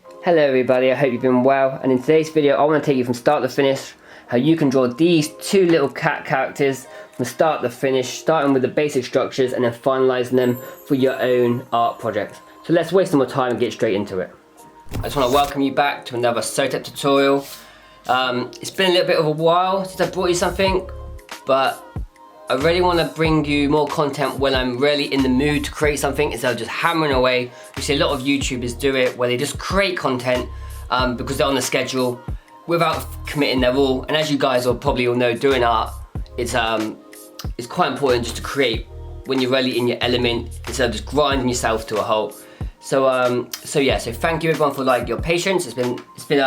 Hello everybody, I hope you've been well, and in today's video I want to take you from start to finish how you can draw these two little cat characters from start to finish, starting with the basic structures and then finalizing them for your own art project. So let's waste no more time and get straight into it. I just want to welcome you back to another SOTEP tutorial. It's been a little bit of a while since I brought you something, but I really want to bring you more content when I'm really in the mood to create something instead of just hammering away. You see a lot of YouTubers do it where they just create content because they're on the schedule without committing their all. And as you guys will probably all know, doing art, it's quite important just to create when you're really in your element instead of just grinding yourself to a halt. So thank you everyone for your patience. It's been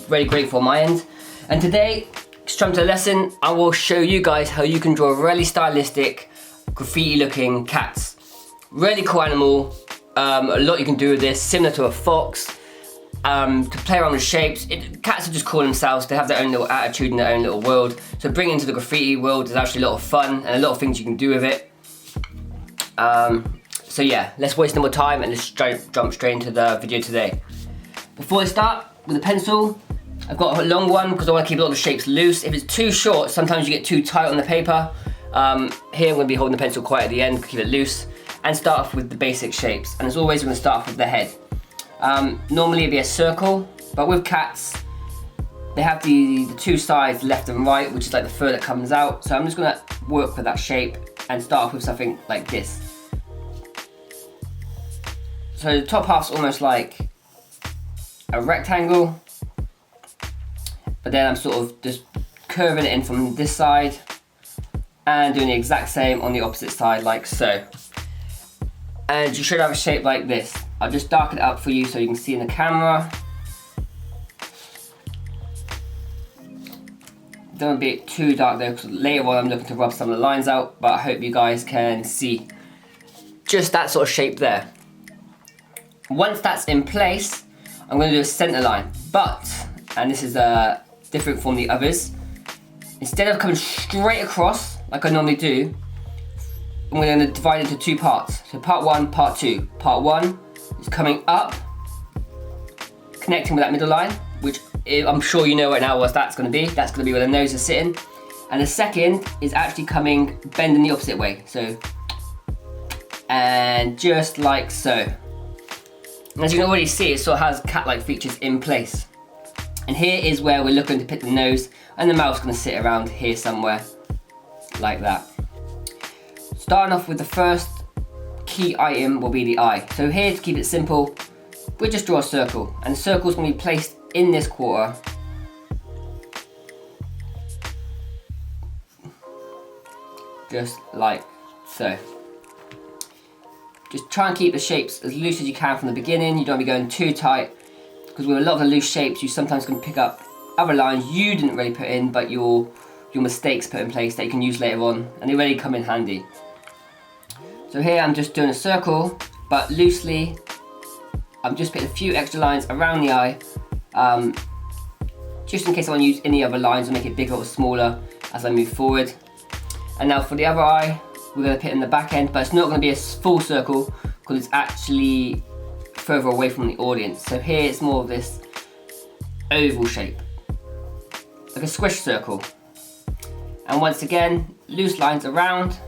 really great for my end. And today, straight to the lesson, I will show you guys how you can draw really stylistic, graffiti looking cats. Really cool animal, a lot you can do with this, similar to a fox, to play around with shapes. Cats are just cool themselves, they have their own little attitude in their own little world. So bringing it into the graffiti world is actually a lot of fun and a lot of things you can do with it. So yeah, let's waste no more time and let's jump straight into the video today. Before I start with a pencil, I've got a long one because I want to keep a lot of the shapes loose. If it's too short, sometimes you get too tight on the paper. Here I'm going to be holding the pencil quite at the end, keep it loose, and start off with the basic shapes. And as always, we're going to start off with the head. Normally it'd be a circle, but with cats, they have the two sides, left and right, which is like the fur that comes out. So I'm just going to work with that shape and start off with something like this. So the top half's almost like a rectangle. But then I'm sort of just curving it in from this side and doing the exact same on the opposite side, like so. And you should have a shape like this. I'll just darken it up for you so you can see in the camera. Don't be too dark though, because later on I'm looking to rub some of the lines out, but I hope you guys can see just that sort of shape there. Once that's in place, I'm going to do a center line, and this is different from the others. Instead of coming straight across like I normally do, I'm going to divide it into two parts. So part one, part two. Part one is coming up, connecting with that middle line, which I'm sure you know right now what that's going to be. That's going to be where the nose is sitting. And the second is actually coming, bending the opposite way. So, and just like so. And as you can already see, it sort of has cat-like features in place. And here is where we're looking to put the nose, and the mouth's going to sit around here somewhere, like that. Starting off with the first key item will be the eye. So here, to keep it simple, we'll just draw a circle, and the circle's going to be placed in this quarter. Just like so. Just try and keep the shapes as loose as you can from the beginning. You don't want to be going too tight, because with a lot of the loose shapes, you sometimes can pick up other lines you didn't really put in, but your mistakes put in place that you can use later on, and they really come in handy. So here I'm just doing a circle, but loosely. I'm just putting a few extra lines around the eye, just in case I want to use any other lines or make it bigger or smaller as I move forward. And now for the other eye, we're going to put in the back end, but it's not going to be a full circle because it's actually further away from the audience. So here it's more of this oval shape, like a squish circle. And once again, loose lines around,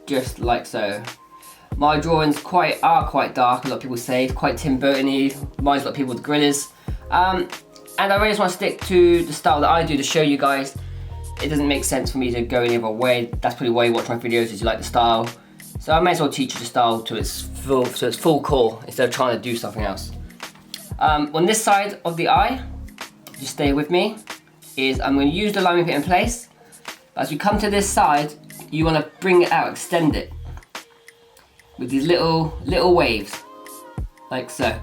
just like so. My drawings are quite dark, a lot of people say. It's quite Tim Burton-y, reminds a lot of people with gorillas. And I really just want to stick to the style that I do to show you guys. It doesn't make sense for me to go any other way. That's probably why you watch my videos, is you like the style. So I may as well teach you the style to its full core instead of trying to do something else. On this side of the eye, just stay with me, is I'm going to use the line we put in place. But as we come to this side, you want to bring it out, extend it with these little waves, like so.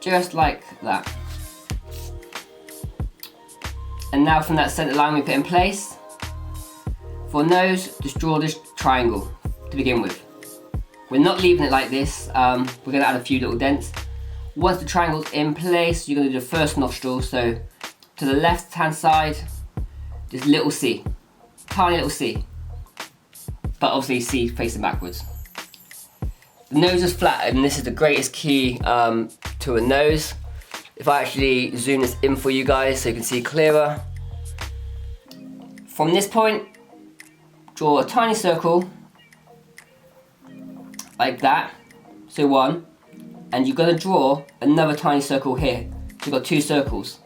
Just like that. And now from that center line we put in place, for nose, just draw this triangle to begin with. We're not leaving it like this, we're going to add a few little dents. Once the triangle's in place, you're going to do the first nostril, so to the left hand side, just little C, tiny little C. but obviously see facing backwards. The nose is flat, and this is the greatest key to a nose. If I actually zoom this in for you guys so you can see clearer. From this point, draw a tiny circle, like that, so one, and you're going to draw another tiny circle here. So you've got two circles.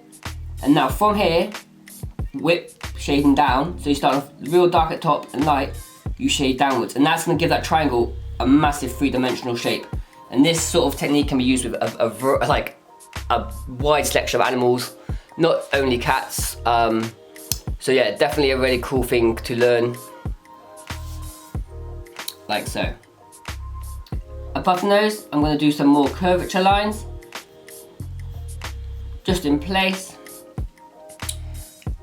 And now from here, whip shading down, so you start off real dark at top and light, you shade downwards, and that's going to give that triangle a massive three-dimensional shape. And this sort of technique can be used with a wide selection of animals, not only cats. So yeah, definitely a really cool thing to learn. Like so. Above the nose, I'm going to do some more curvature lines, just in place.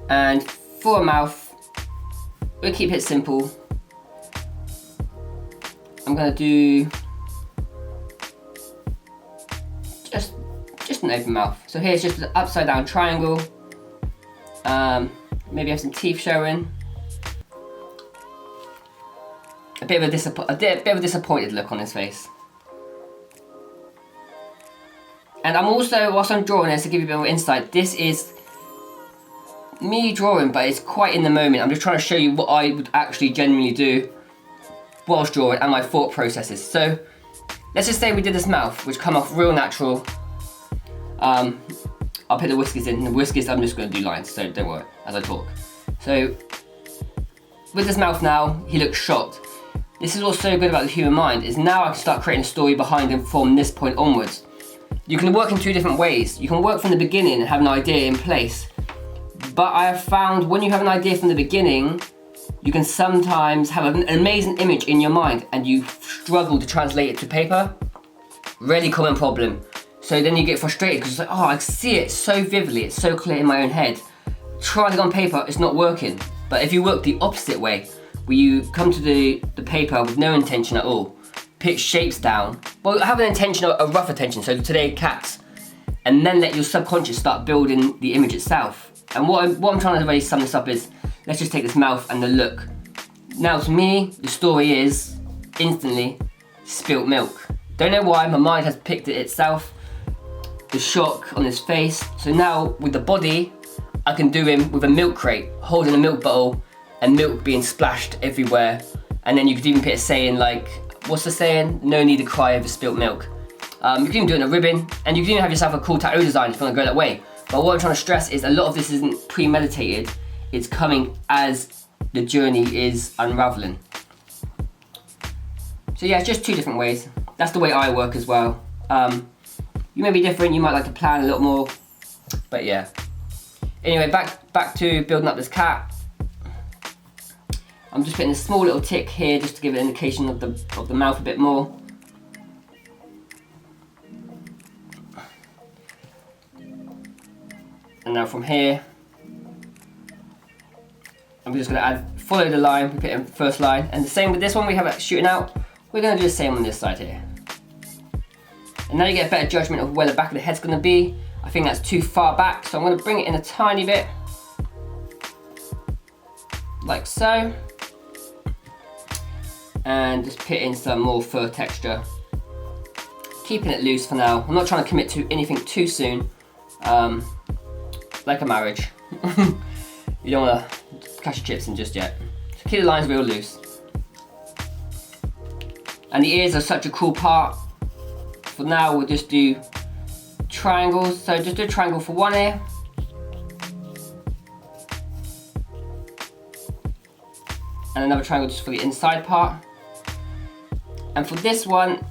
And for a mouth, we'll keep it simple. I'm going to do just an open mouth. So here's just an upside down triangle. Maybe have some teeth showing. A bit of a disappointed look on his face. And I'm also, whilst I'm drawing this, to give you a bit more insight, this is me drawing, but it's quite in the moment. I'm just trying to show you what I would actually genuinely do whilst drawing and my thought processes. So let's just say we did this mouth, which come off real natural. I'll put the whiskers in. The whiskers, I'm just going to do lines, so don't worry as I talk. So with this mouth now, he looks shocked. This is what's so good about the human mind, is now I can start creating a story behind him from this point onwards. You can work in two different ways. You can work from the beginning and have an idea in place. But I have found when you have an idea from the beginning, you can sometimes have an amazing image in your mind and you struggle to translate it to paper. Really common problem. So then you get frustrated because it's like, oh, I see it so vividly, it's so clear in my own head. Trying it on paper, it's not working. But if you work the opposite way, where you come to the paper with no intention at all, pick shapes down, well, have an intention, a rough intention, so today cats, and then let your subconscious start building the image itself. And what I'm trying to really sum this up is, let's just take this mouth and the look. Now to me, the story is, instantly, spilt milk. Don't know why, my mind has picked it itself. The shock on his face. So now, with the body, I can do him with a milk crate, holding a milk bottle, and milk being splashed everywhere. And then you could even put a saying like, what's the saying? No need to cry over spilt milk. You can even do it in a ribbon, and you can even have yourself a cool tattoo design if you want to go that way. But what I'm trying to stress is a lot of this isn't premeditated, it's coming as the journey is unraveling. So yeah, it's just two different ways. That's the way I work as well. You may be different, you might like to plan a little more, but yeah. Anyway, back to building up this cat. I'm just putting a small little tick here just to give it an indication of the mouth a bit more. And now from here, I'm just going to follow the line, we put in the first line, and the same with this one, we have it shooting out. We're going to do the same on this side here. And now you get a better judgment of where the back of the head's going to be. I think that's too far back, so I'm going to bring it in a tiny bit, like so. And just put in some more fur texture. Keeping it loose for now. I'm not trying to commit to anything too soon. Like a marriage. You don't want to cash your chips in just yet. So keep the lines real loose. And the ears are such a cool part. For now, we'll just do triangles. So just do a triangle for one ear. And another triangle just for the inside part. And for this one,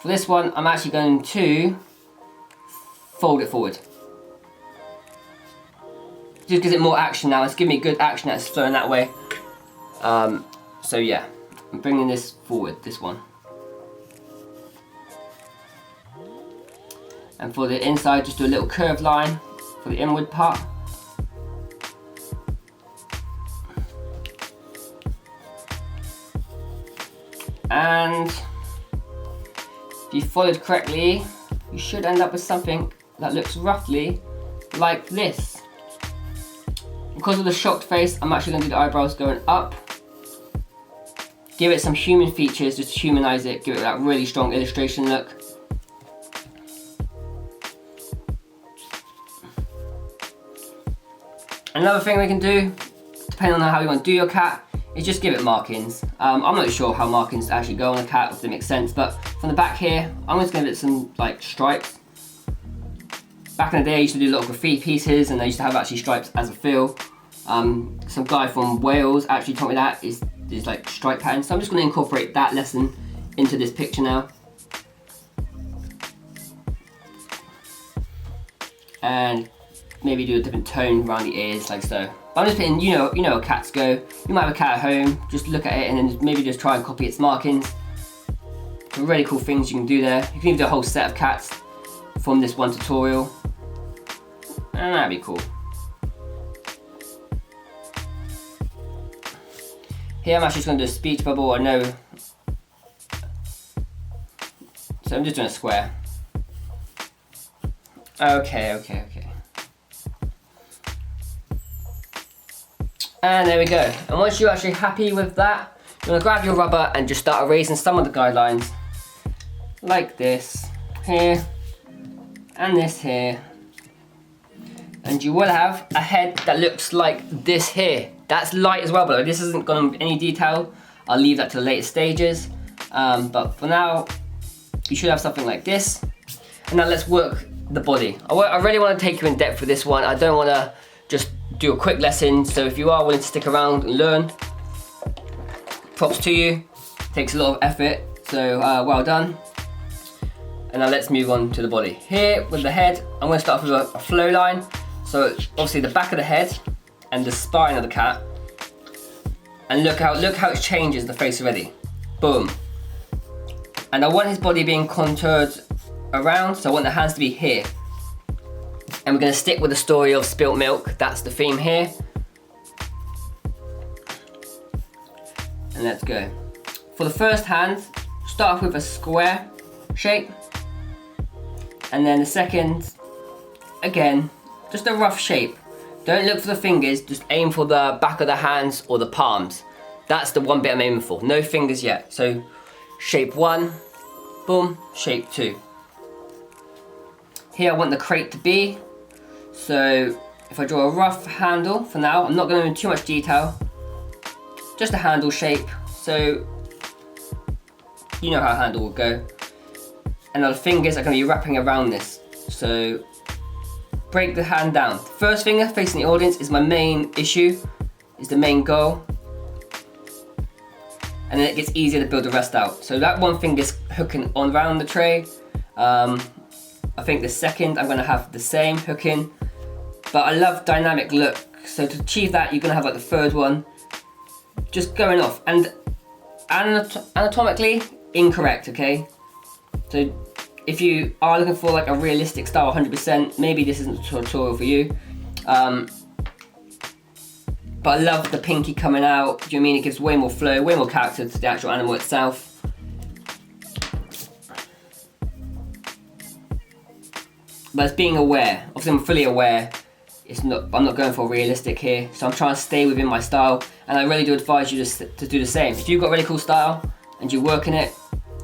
I'm actually going to fold it forward. Just gives it more action now. It's giving me good action that's flowing that way. So yeah, I'm bringing this forward, this one. And for the inside, just do a little curved line for the inward part. And if you followed correctly, you should end up with something that looks roughly like this. because of the shocked face, I'm actually going to do the eyebrows going up. Give it some human features, just humanize it, give it that really strong illustration look. Another thing we can do, depending on how you want to do your cat, is just give it markings. I'm not sure how markings actually go on a cat, if they make sense, but from the back here, I'm just going to give it some like stripes. Back in the day, I used to do little graffiti pieces, and I used to have actually stripes as a fill. Some guy from Wales actually taught me that, is like stripe patterns. So I'm just going to incorporate that lesson into this picture now. And maybe do a different tone around the ears, like so. But I'm just putting, you know how cats go. You might have a cat at home, just look at it and then maybe just try and copy its markings. Some really cool things you can do there. You can even do a whole set of cats from this one tutorial. And that'd be cool. Here I'm actually just going to do a speech bubble, I know. So I'm just doing a square. Okay. And there we go. And once you're actually happy with that, you're going to grab your rubber and just start erasing some of the guidelines. Like this, here, and this here. And you will have a head that looks like this here. That's light as well, but this isn't going to any detail. I'll leave that to the later stages. But for now, you should have something like this. And now let's work the body. I really want to take you in depth for this one. I don't want to just do a quick lesson. So if you are willing to stick around and learn, props to you. It takes a lot of effort, so well done. And now let's move on to the body. Here with the head, I'm going to start with a flow line. So obviously the back of the head and the spine of the cat. And look how it changes the face already. Boom. And I want his body being contoured around, so I want the hands to be here. And we're going to stick with the story of spilt milk. That's the theme here. And let's go. For the first hand, start off with a square shape. And then the second, again, just a rough shape. Don't look for the fingers, just aim for the back of the hands or the palms. That's the one bit I'm aiming for. No fingers yet. So shape 1, boom, shape 2. Here I want the crate to be. So if I draw a rough handle for now, I'm not going to go into too much detail. Just a handle shape. So you know how a handle will go. And now the fingers are going to be wrapping around this. So break the hand down. The first finger facing the audience is my main issue, is the main goal. And then it gets easier to build the rest out. So that one finger's hooking on around the tray. I think the second I'm going to have the same hooking. But I love dynamic look. So to achieve that, you're going to have like the third one just going off. And anatomically incorrect, okay? So if you are looking for like a realistic style 100%, maybe this isn't a tutorial for you. But I love the pinky coming out. Do you know what I mean? It gives way more flow, way more character to the actual animal itself. But it's being aware. Obviously I'm fully aware. I'm not going for realistic here. So I'm trying to stay within my style. And I really do advise you to do the same. If you've got a really cool style and you're working it,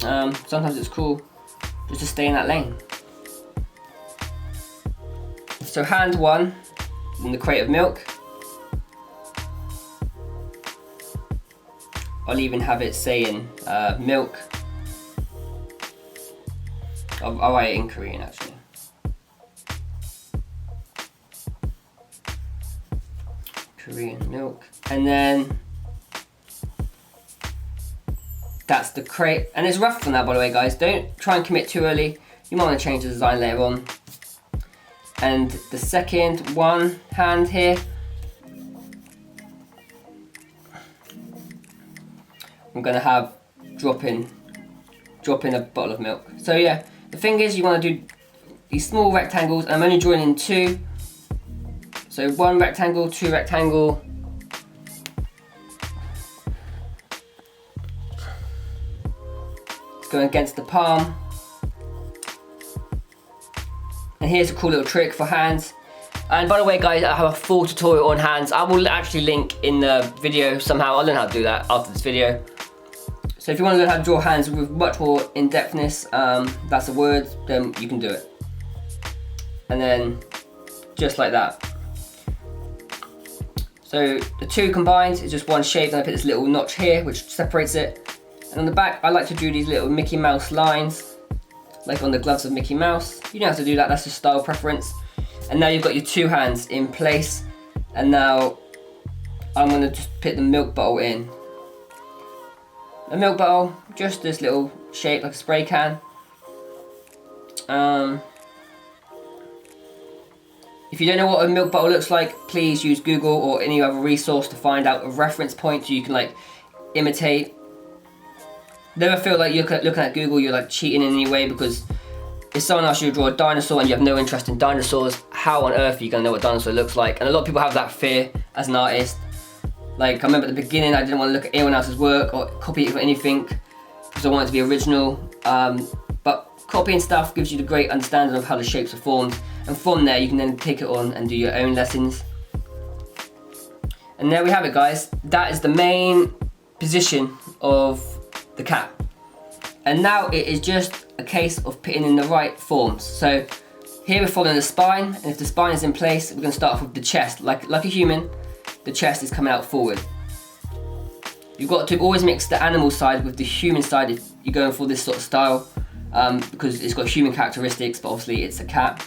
sometimes it's cool just to stay in that lane. So hand 1 in the crate of milk. I'll even have it saying milk. I'll write it in Korean actually. Korean milk. And then that's the crate. And it's rough on that, by the way, guys. Don't try and commit too early. You might want to change the design later on. And the second one hand here, I'm going to have drop in a bottle of milk. So yeah, the thing is, you want to do these small rectangles, and I'm only drawing in 2. So 1 rectangle, 2 rectangle. It's going against the palm. And here's a cool little trick for hands. And by the way guys, I have a full tutorial on hands. I will actually link in the video somehow. I'll learn how to do that after this video. So if you want to learn how to draw hands with much more in-depthness, that's a word, then you can do it. And then just like that. So the two combined is just one shape, and I put this little notch here which separates it. And on the back I like to do these little Mickey Mouse lines, like on the gloves of Mickey Mouse. You don't have to do that, that's just style preference. And now you've got your two hands in place, and now I'm going to just put the milk bottle in. A milk bottle, just this little shape like a spray can. If you don't know what a milk bottle looks like, please use Google or any other resource to find out a reference point so you can like imitate. Never feel like you're looking at Google, you're like cheating in any way, because if someone asks you to draw a dinosaur and you have no interest in dinosaurs, how on earth are you going to know what a dinosaur looks like? And a lot of people have that fear as an artist. Like I remember at the beginning I didn't want to look at anyone else's work or copy it or anything because I wanted it to be original. But copying stuff gives you the great understanding of how the shapes are formed, and from there you can then take it on and do your own lessons. And there we have it guys, that is the main position of the cat. And now it is just a case of putting in the right forms. So here we're following the spine, and if the spine is in place, we're going to start off with the chest. Like a human, the chest is coming out forward. You've got to always mix the animal side with the human side if you're going for this sort of style, because it's got human characteristics, but obviously it's a cat,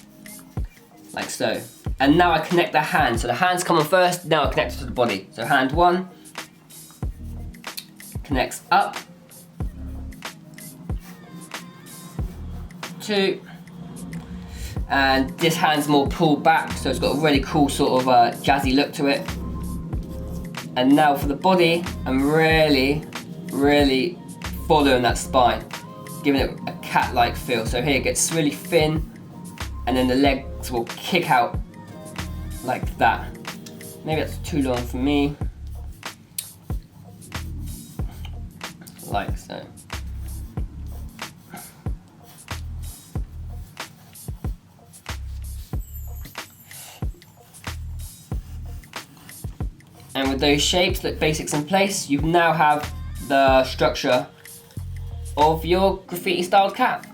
like so. And now I connect the hands. So the hands come on first, now I connect it to the body. So hand one connects up, two, and this hand's more pulled back, so it's got a really cool sort of jazzy look to it. And now for the body, I'm really following that spine, giving it a cat-like feel. So here it gets really thin, and then the legs will kick out like that. Maybe that's too long for me. Like so. And with those shapes, the basics in place, you now have the structure of your graffiti styled cat.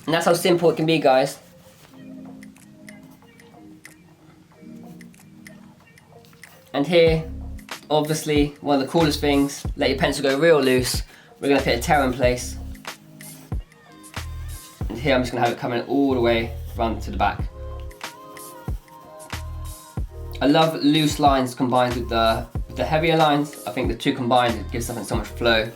And that's how simple it can be guys. And here, obviously, one of the coolest things, let your pencil go real loose. We're going to put a tear in place. And here I'm just going to have it coming all the way round to the back. I love loose lines combined with the heavier lines. I think the two combined, it gives something so much flow.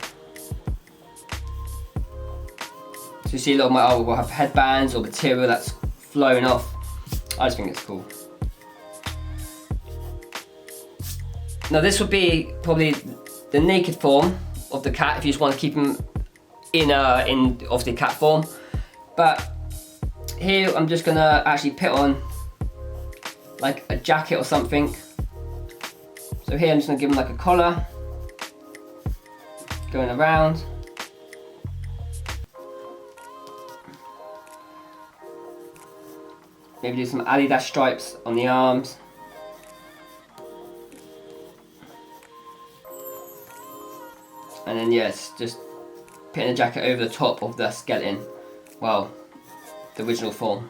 So you see a lot of my art will have headbands or material that's flowing off. I just think it's cool. Now this would be probably the naked form of the cat if you just want to keep him in obviously cat form. But here I'm just gonna actually put on like a jacket or something. So here I'm just gonna give him like a collar going around. Maybe do some Adidas stripes on the arms. And then yes, just putting a jacket over the top of the skeleton. Well, the original form.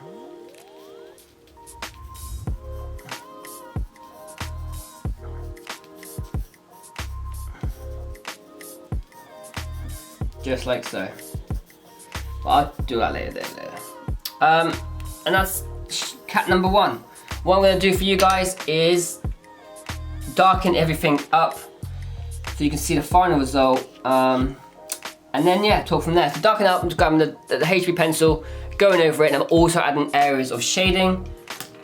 Just like so. But I'll do that later. And that's cat number one. What I'm going to do for you guys is darken everything up so you can see the final result. And then yeah, talk from there. To darken up, I'm just grabbing the HB pencil, going over it, and I'm also adding areas of shading,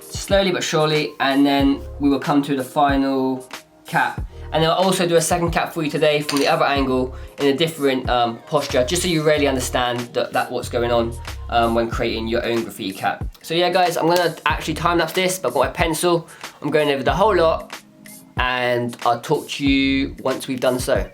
slowly but surely, and then we will come to the final cat. And I'll also do a second cat for you today from the other angle in a different posture, just so you really understand that what's going on when creating your own graffiti cat. So yeah guys, I'm gonna actually time-lapse this, but I've got my pencil, I'm going over the whole lot, and I'll talk to you once we've done so.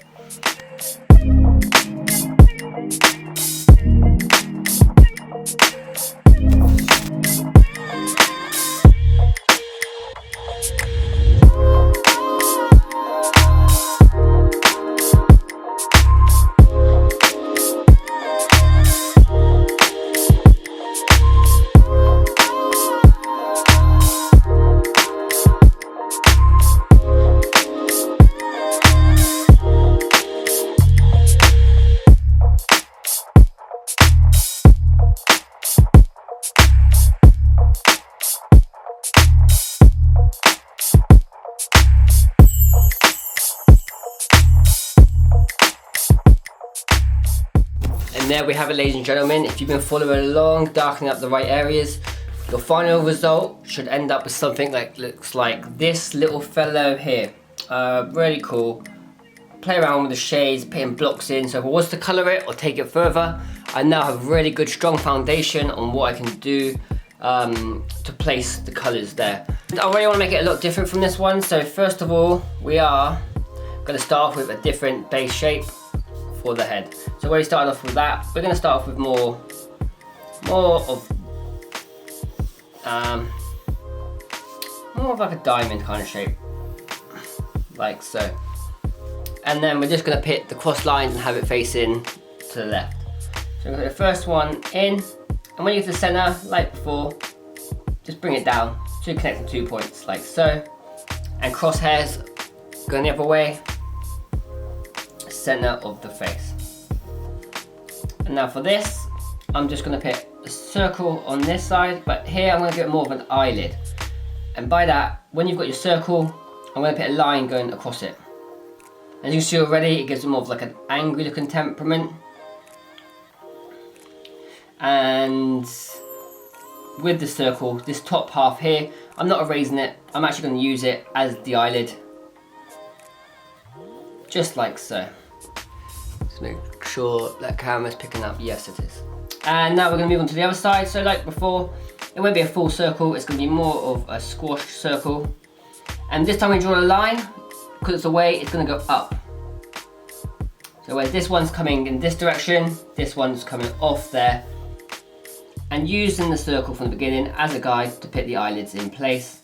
And there we have it, ladies and gentlemen. If you've been following along, darkening up the right areas, your final result should end up with something that looks like this little fellow here. Really cool. Play around with the shades, putting blocks in, so if I was to colour it or take it further, I now have a really good strong foundation on what I can do to place the colours there. I really want to make it a lot different from this one, so first of all, we are going to start off with a different base shape for the head. So where we started off with that, we're going to start off with more of like a diamond kind of shape, like so. And then we're just going to put the cross lines and have it facing to the left. So we're going to put the first one in, and when you get to the centre, like before, just bring it down to connect the 2 points, like so. And crosshairs going the other way, centre of the face. And now for this, I'm just going to put a circle on this side, but here I'm going to get more of an eyelid. And by that, when you've got your circle, I'm going to put a line going across it. As you can see already, it gives it more of like an angry looking temperament. And with the circle, this top half here, I'm not erasing it, I'm actually going to use it as the eyelid. Just like so. Just make sure that camera's picking up, yes it is. And now we're going to move on to the other side, so like before, it won't be a full circle, it's going to be more of a squashed circle. And this time we draw a line, because it's away, it's going to go up. So where this one's coming in this direction, this one's coming off there. And using the circle from the beginning as a guide to put the eyelids in place,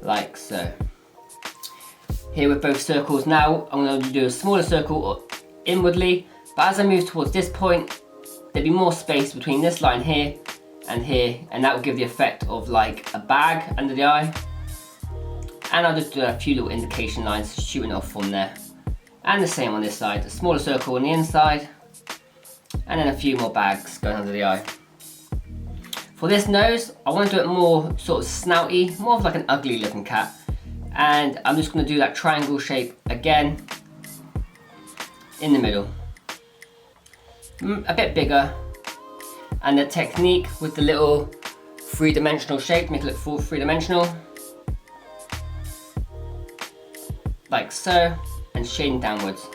like so. Here with both circles now, I'm going to do a smaller circle inwardly, but as I move towards this point, there'll be more space between this line here, and that will give the effect of like a bag under the eye. And I'll just do a few little indication lines shooting off from there. And the same on this side, a smaller circle on the inside, and then a few more bags going under the eye. For this nose, I want to do it more sort of snouty, more of like an ugly looking cat. And I'm just going to do that triangle shape again in the middle. A bit bigger. And the technique with the little three-dimensional shape, make it look full three-dimensional. Like so, and shading downwards.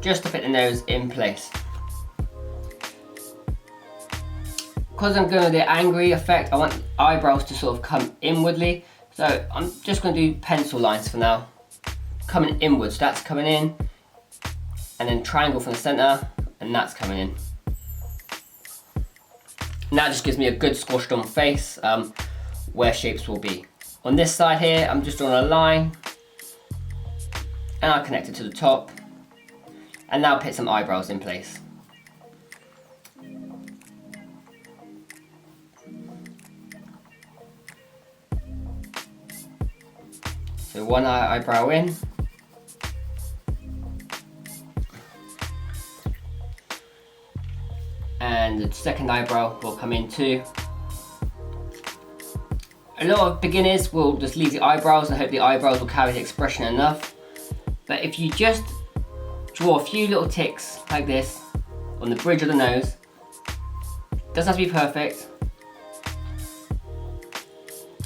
Just to fit the nose in place. Because I'm going with the angry effect, I want eyebrows to sort of come inwardly. So I'm just going to do pencil lines for now. Coming inwards, that's coming in. And then triangle from the centre, and that's coming in. And that just gives me a good squashed on face where shapes will be. On this side here, I'm just drawing a line. And I'll connect it to the top. And now put some eyebrows in place. So one eyebrow in. And the second eyebrow will come in too. A lot of beginners will just leave the eyebrows and hope the eyebrows will carry the expression enough. But if you just draw a few little ticks like this on the bridge of the nose, doesn't have to be perfect.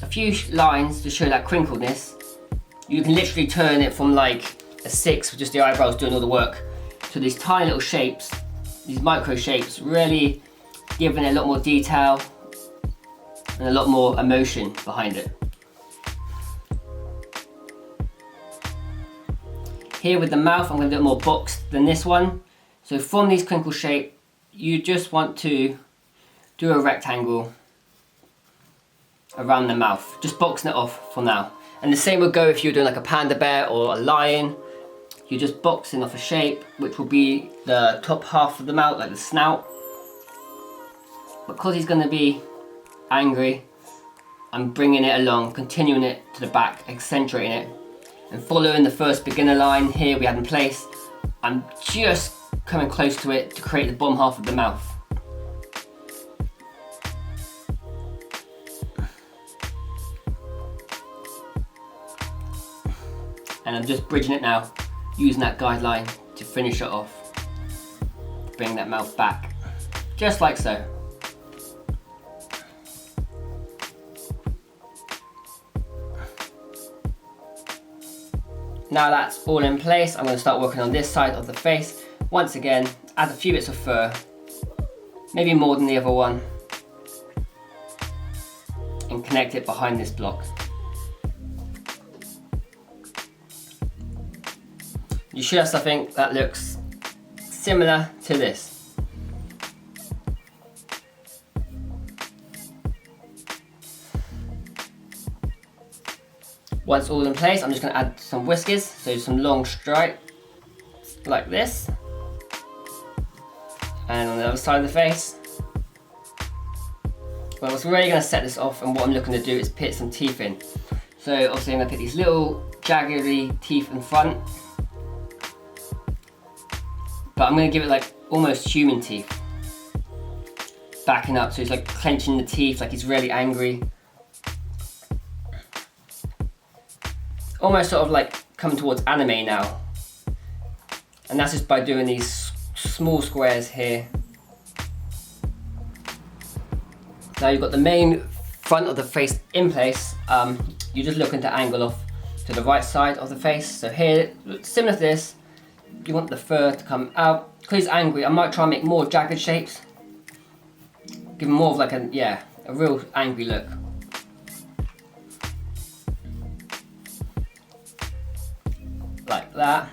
A few lines to show that crinkledness. You can literally turn it from like a 6 with just the eyebrows doing all the work to these tiny little shapes, these micro shapes, really giving it a lot more detail and a lot more emotion behind it. Here with the mouth, I'm going to do it more boxed than this one. So from these crinkle shape, you just want to do a rectangle around the mouth, just boxing it off for now. And the same would go if you're doing like a panda bear or a lion. You're just boxing off a shape, which will be the top half of the mouth, like the snout. Because he's going to be angry, I'm bringing it along, continuing it to the back, accentuating it. And following the first beginner line here we had in place, I'm just coming close to it to create the bottom half of the mouth. And I'm just bridging it now, using that guideline to finish it off. bring that mouth back, just like so. Now that's all in place, I'm going to start working on this side of the face. Once again, add a few bits of fur, maybe more than the other one, and connect it behind this block. You should have something that looks similar to this. Once all in place, I'm just going to add some whiskers, so some long stripes like this. And on the other side of the face. Well, what's really going to set this off, and what I'm looking to do, is put some teeth in. So obviously I'm going to put these little jaggedy teeth in front. But I'm going to give it like almost human teeth. Backing up, so he's like clenching the teeth, like he's really angry. Almost sort of like coming towards anime now. And that's just by doing these small squares here. Now you've got the main front of the face in place. You're just looking to angle off to the right side of the face. So here, similar to this, you want the fur to come out. Because he's angry, I might try and make more jagged shapes. Give him more of like a real angry look. Like that.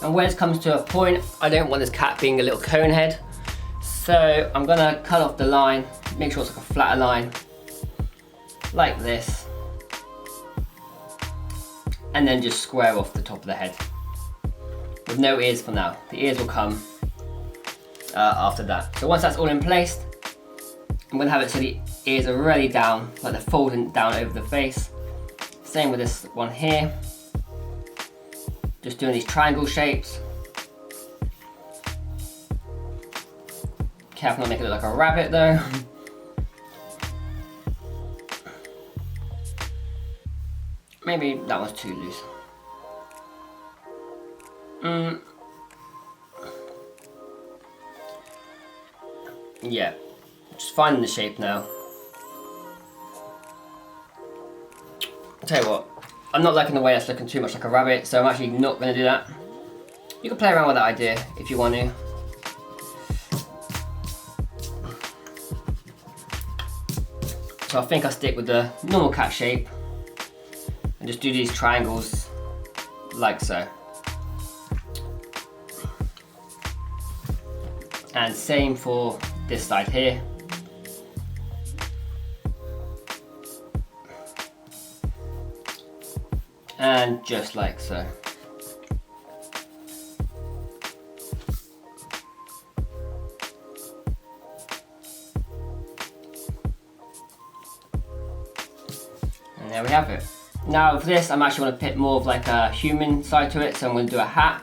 And when it comes to a point, I don't want this cat being a little cone head. So I'm gonna cut off the line, make sure it's like a flatter line, like this. And then just square off the top of the head. With no ears for now. The ears will come after that. So once that's all in place, I'm gonna have it so the ears are really down, like they're folding down over the face. Same with this one here. Just doing these triangle shapes. Careful not to make it look like a rabbit though. Maybe that one's too loose. Yeah, just finding the shape now. I'll tell you what, I'm not liking the way that's looking too much like a rabbit, so I'm actually not going to do that. You can play around with that idea if you want to. So I think I'll stick with the normal cat shape and just do these triangles like so. And same for this side here. And just like so. And there we have it. Now for this, I'm actually going to put more of like a human side to it, so I'm going to do a hat.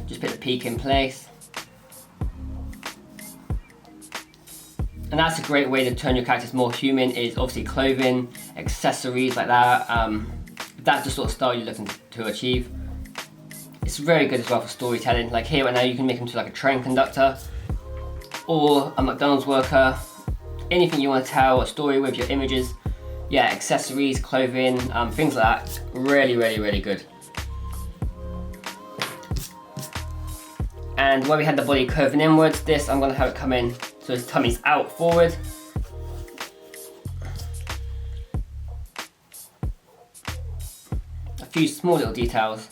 Just put the peak in place. And that's a great way to turn your characters more human, is obviously clothing, accessories like that. If that's the sort of style you're looking to achieve. It's very good as well for storytelling. Like here right now, you can make them to like a train conductor or a McDonald's worker. Anything you want to tell a story with your images. Yeah, accessories, clothing, things like that. Really, really, really good. And where we had the body curving inwards, this I'm going to have it come in so his tummy's out forward. A few small little details.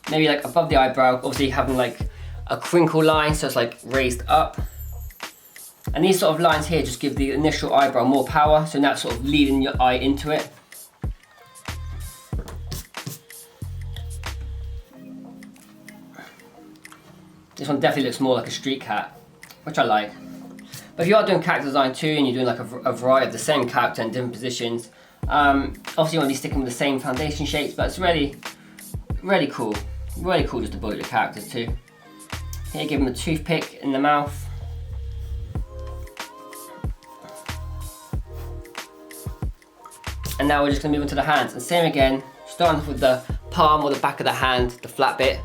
Maybe like above the eyebrow, obviously having like a crinkle line so it's like raised up. And these sort of lines here just give the initial eyebrow more power, so now it's sort of leading your eye into it. This one definitely looks more like a street cat, which I like. But if you are doing character design too, and you're doing like a variety of the same character in different positions, obviously you want to be sticking with the same foundation shapes, but it's really, really cool. Really cool just to bullet your characters too. Here, give them a toothpick in the mouth. And now we're just going to move into the hands. And same again, starting off with the palm or the back of the hand, the flat bit.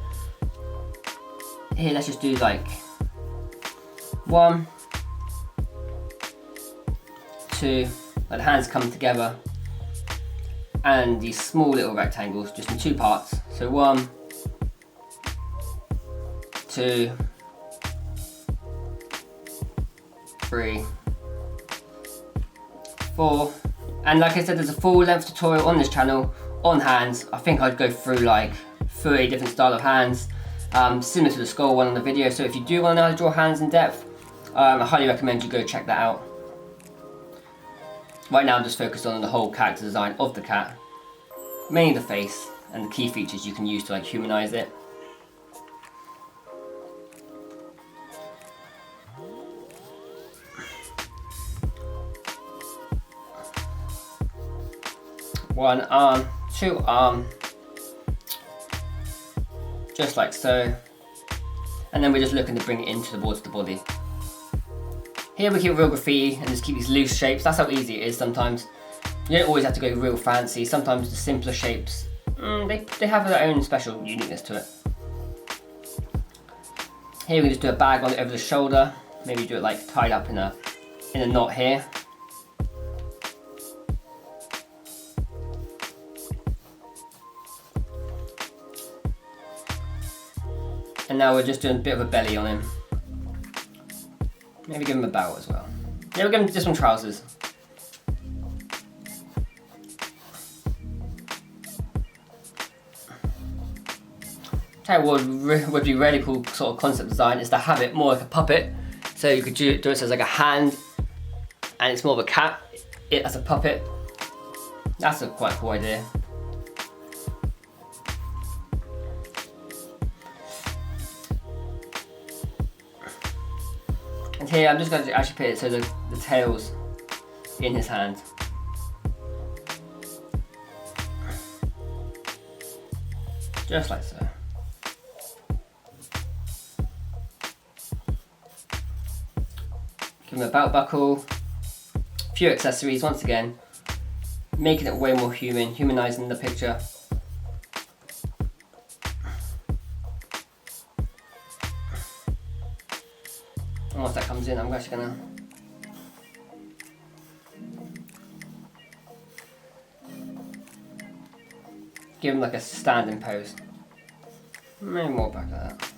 Here, let's just do like 1, 2, like the hands come together, and these small little rectangles just in 2 parts. So 1, 2, 3, 4. And like I said, there's a full length tutorial on this channel on hands. I think I'd go through like 30 different style of hands, similar to the skull one on the video. So if you do want to know how to draw hands in depth, I highly recommend you go check that out. Right now I'm just focused on the whole character design of the cat, mainly the face and the key features you can use to like humanize it. One arm, 2 arm, just like so, and then we're just looking to bring it in towards the body. Here we keep real graffiti and just keep these loose shapes. That's how easy it is sometimes. You don't always have to go real fancy. Sometimes the simpler shapes, they have their own special uniqueness to it. Here we can just do a bag on it over the shoulder. Maybe do it like tied up in a knot here. And now we're just doing a bit of a belly on him. Maybe give him a bow as well. Yeah, we'll give him just some trousers. Tell you what would be really cool sort of concept design is to have it more like a puppet. So you could do it as like a hand, and it's more of a cat, it as a puppet. That's a quite cool idea. And here I'm just going to actually put it so the tail's in his hand. Just like so. Give him a belt buckle, a few accessories once again, making it way more humanizing the picture. And once that comes in, I'm actually gonna give him like a standing pose. Maybe more back like that.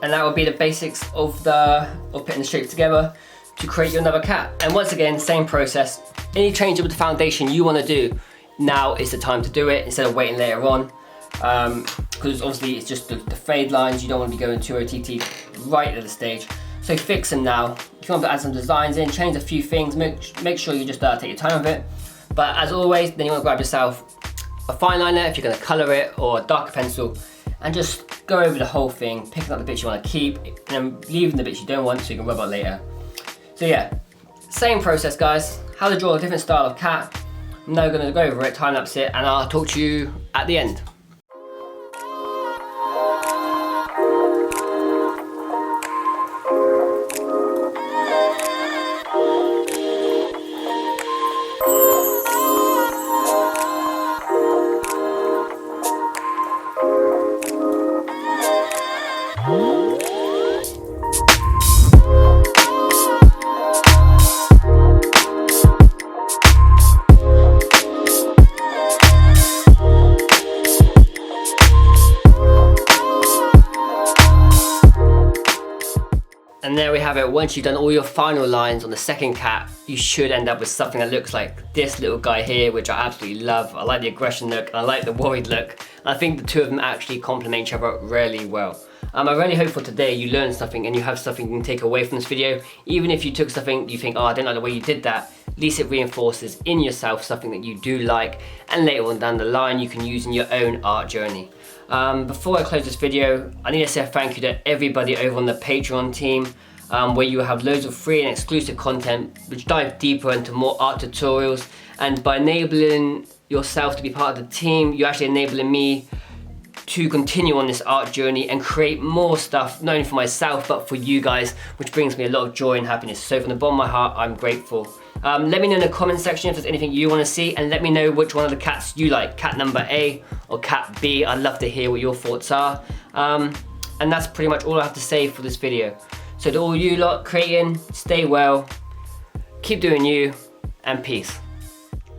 And that would be the basics of putting the shapes together to create another cat. And once again, same process. Any change with the foundation you want to do, now is the time to do it instead of waiting later on. Because obviously it's just the fade lines, you don't want to be going too OTT right at the stage. So fix them now. If you want to add some designs in, change a few things, make sure you just take your time with it. But as always, then you want to grab yourself a fine liner if you're going to colour it, or a darker pencil, and just go over the whole thing, picking up the bits you want to keep, and then leaving the bits you don't want so you can rub out later. So yeah, same process guys, how to draw a different style of cat. I'm now going to go over it, time lapse it, and I'll talk to you at the end. And there we have it. Once you've done all your final lines on the second cat, you should end up with something that looks like this little guy here, which I absolutely love. I like the aggression look, and I like the worried look. And I think the two of them actually complement each other really well. I really hope for today you learned something and you have something you can take away from this video. Even if you took something you think, oh, I didn't like the way you did that, at least it reinforces in yourself something that you do like, and later on down the line you can use in your own art journey. Before I close this video, I need to say a thank you to everybody over on the Patreon team, where you have loads of free and exclusive content which dive deeper into more art tutorials. And by enabling yourself to be part of the team, you're actually enabling me to continue on this art journey and create more stuff, not only for myself, but for you guys, which brings me a lot of joy and happiness. So from the bottom of my heart, I'm grateful. Let me know in the comment section if there's anything you want to see, and let me know which one of the cats you like, cat number A or cat B. I'd love to hear what your thoughts are. And that's pretty much all I have to say for this video. So to all you lot creating, stay well, keep doing you, and peace.